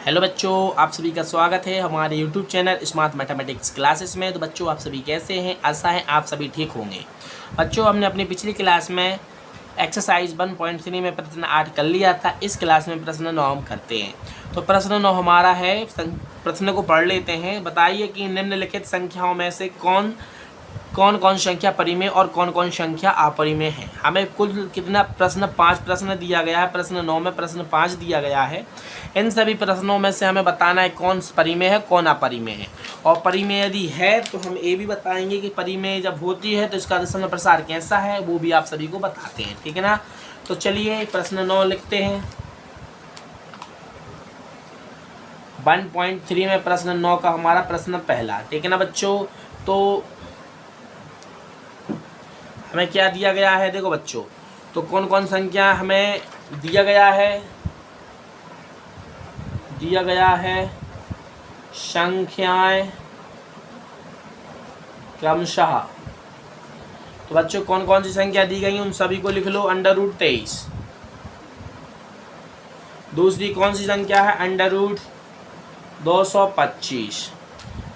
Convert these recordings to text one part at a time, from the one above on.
Hello बच्चों, आप सभी का स्वागत है हमारे YouTube channel smart mathematics classes में। तो बच्चों, आप सभी कैसे हैं? आशा है आप सभी ठीक होंगे। बच्चों, हमने अपनी पिछली क्लास में एक्सरसाइज 1.3 में प्रश्न 8 कर लिया था। इस क्लास में प्रश्न 9 हम करते हैं। तो प्रश्न 9 हमारा है, प्रश्न को पढ़ लेते हैं। बताइए कि निम्नलिखित संख्याओं में से कौन कौन संख्या परिमेय और कौन कौन संख्या अपरिमेय है। हमें कुल कितना प्रश्न 5 प्रश्न दिया गया है। प्रश्न 9 में प्रश्न 5 दिया गया है। इन सभी प्रश्नों में से हमें बताना है कौन परिमेय है कौन अपरिमेय है। और परिमेय यदि है तो हम ये भी बताएंगे कि परिमेय जब होती है तो इसका दशमलव प्रसार कैसा है, वो भी आप सभी को बताते हैं। ठीक है ना। तो चलिए प्रश्न 9 लिखते हैं। 1.3 में प्रश्न 9 का हमारा प्रश्न पहला। ठीक है ना बच्चों। तो हमें क्या दिया गया है, देखो बच्चों, तो कौन कौन संख्या हमें दिया गया है संख्याएं क्रमशः। तो बच्चों कौन कौन सी संख्या दी गई उन सभी को लिख लो। √23। दूसरी कौन सी संख्या है? √225।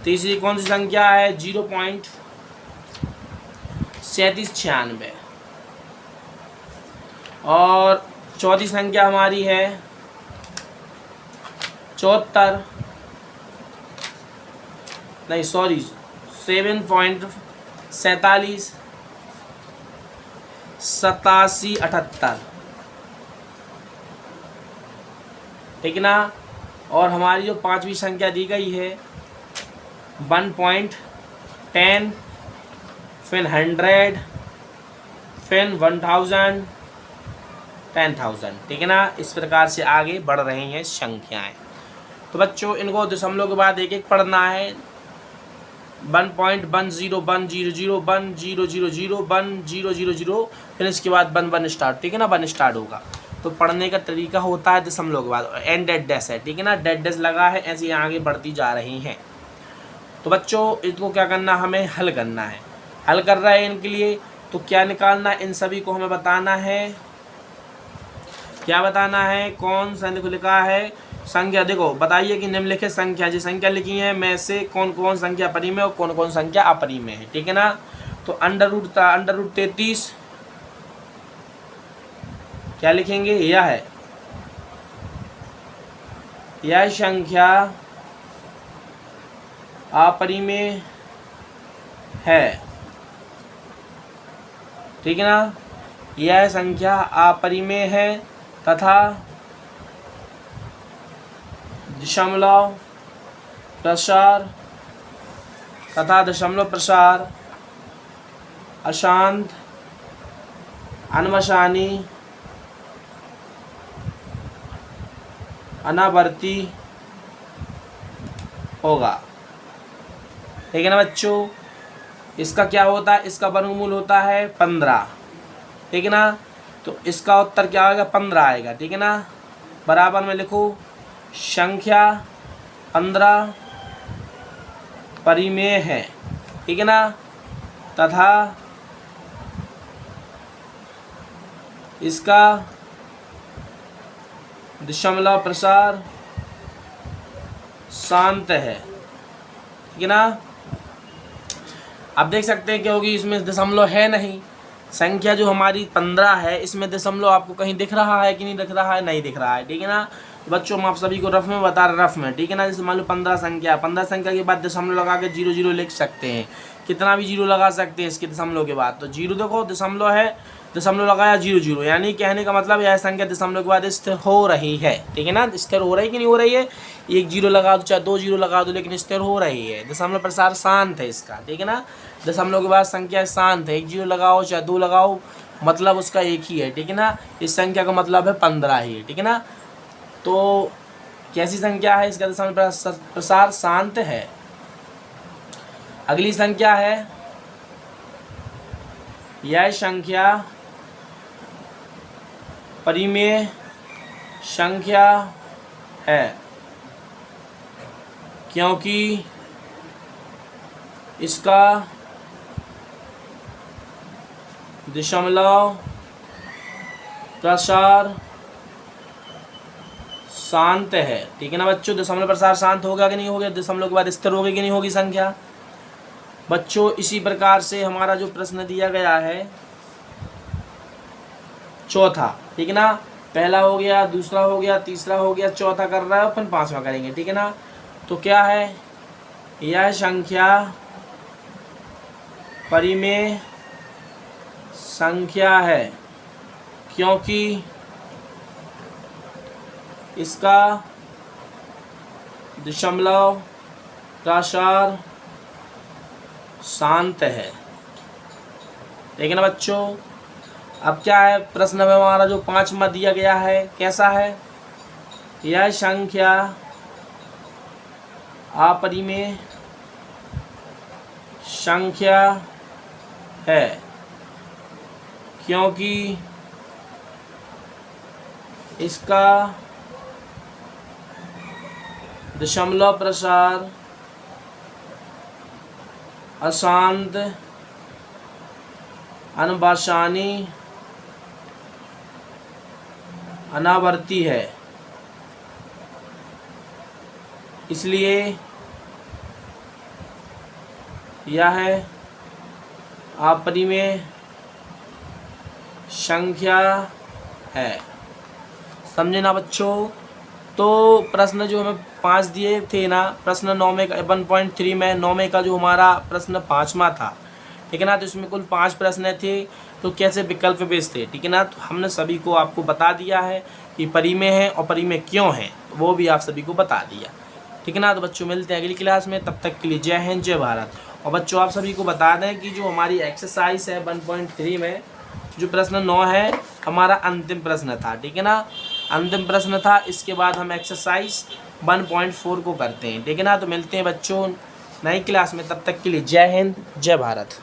तीसरी कौन सी संख्या है? 0.3796। और चौथी संख्या हमारी है 7.87 8778। ठीक ना। और हमारी जो पांचवी संख्या दी गई है 1.10, फिर 100, फिर 1000, 10,000। ठीक है ना। इस प्रकार से आगे बढ़ रही हैं संख्याएं। तो बच्चों इनको दशमलव के बाद एक एक पढ़ना है। 1.10010010001000, फिर इसके बाद 1 स्टार्ट। ठीक है ना। 1 स्टार्ट होगा तो पढ़ने का तरीका होता है दशमलव के बाद एंड डेड डैश है। ठीक है ना। डेड डैश लगा है, ऐसे आगे बढ़ती जा रही हैं। तो बच्चों इसको क्या करना, हमें हल करना है। हल कर रहा है इनके लिए तो क्या निकालना, इन सभी को हमें बताना है। क्या बताना है? कौन सा देखो लिखा है संख्या। देखो बताइए कि निम्नलिखित संख्या जो संख्या लिखी है में से कौन कौन संख्या परिमेय और कौन कौन संख्या अपरिमेय है। ठीक है ना। तो √33 क्या लिखेंगे? यह संख्या अपरिमेय है। ठीक है ना। यह संख्या अपरिमेय है तथा दशमलव प्रसार अशांत अनमसानी अनावर्ती होगा। ठीक है ना बच्चों। इसका क्या होता है? इसका वर्गमूल होता है 15। ठीक है ना। तो इसका उत्तर क्या आएगा? 15 आएगा। ठीक है ना। बराबर में लिखो संख्या 15 परिमेय है। ठीक है ना। तथा इसका दशमलव प्रसार शांत है। ठीक है ना। अब देख सकते हैं क्योंकि इसमें दशमलव है नहीं। संख्या जो हमारी 15 है इसमें दशमलव आपको कहीं दिख रहा है कि नहीं दिख रहा है? नहीं दिख रहा है। ठीक है ना। बच्चों हम आप सभी को रफ में बता रहे, रफ में। ठीक है ना। जैसे मान लो 15 संख्या के बाद दशमलव लगा के 00 लिख सकते हैं। कितना भी 0 लगा सकते हैं इसके दशमलव के बाद। तो 0 देखो दशमलव है, दशमलव लगाया 00, यानी कहने का मतलब यह संख्या दशमलव के बाद स्थिर हो रही है। ठीक है ना। स्थिर हो रही कि नहीं हो रही है? 1 0 लगा दो चाहे 2 0 लगा दो, लेकिन स्थिर हो रही है। दशमलव प्रसार शांत है इसका। ठीक है ना। दशमलव के बाद संख्या शांत है। 1 0 लगाओ चाहे 2 लगाओ, मतलब उसका एक ही है। ठीक है ना। इस संख्या का मतलब है 15 ही है। ठीक है ना। तो कैसी संख्या है? इसका दशमलव प्रसार शांत है। अगली संख्या है, यह संख्या परिमेय संख्या है क्योंकि इसका दशमलव प्रसार शांत है। ठीक है ना बच्चों, दशमलव प्रसार शांत होगा कि नहीं होगा, दशमलव के बाद स्थिर होगी कि नहीं होगी संख्या। बच्चों इसी प्रकार से हमारा जो प्रश्न दिया गया है चौथा, ठीक है ना, पहला हो गया, दूसरा हो गया, तीसरा हो गया, चौथा कर रहा है, अपन पांचवा करेंगे। ठीक है ना, तो क्या है, यह संख्या परिमेय संख्या है क्योंकि इसका दशमलव प्रसार शांत है। ठीक है ना बच्चों, अब क्या है प्रश्न में हमारा जो पांचवा दिया गया है कैसा है, यह संख्या अपरिमेय संख्या है क्योंकि इसका दशमलव प्रसार अशांत अनबाशानी अनावर्ती है, इसलिए यह अपरिमेय संख्या है। समझे ना बच्चों। तो प्रश्न जो हमें 5 दिए थे ना, प्रश्न 9 में 1.3 में 9 में का जो हमारा प्रश्न 5वां था, ठीक है ना, तो इसमें कुल 5 प्रश्न थे। तो कैसे विकल्प बेस थे, ठीक है ना, तो हमने सभी को आपको बता दिया है कि परिमेय है और परिमेय क्यों है, वो भी आप सभी को बता दिया। ठीक है ना, तो बच्चों मिलते हैं अगली क्लास में, तब तक के लिए जय हिंद जय भारत। और बच्चों आप सभी को बता दें कि जो हमारी एक्सरसाइज है 1.3 में जो प्रश्न 9 है हमारा अंतिम प्रश्न था। ठीक है ना, अंतिम प्रश्न था, इसके बाद हम एक्सरसाइज 1.4 को करते हैं। ठीक है ना, तो मिलते हैं बच्चों नई क्लास में, तब तक के लिए जय हिंद जय भारत।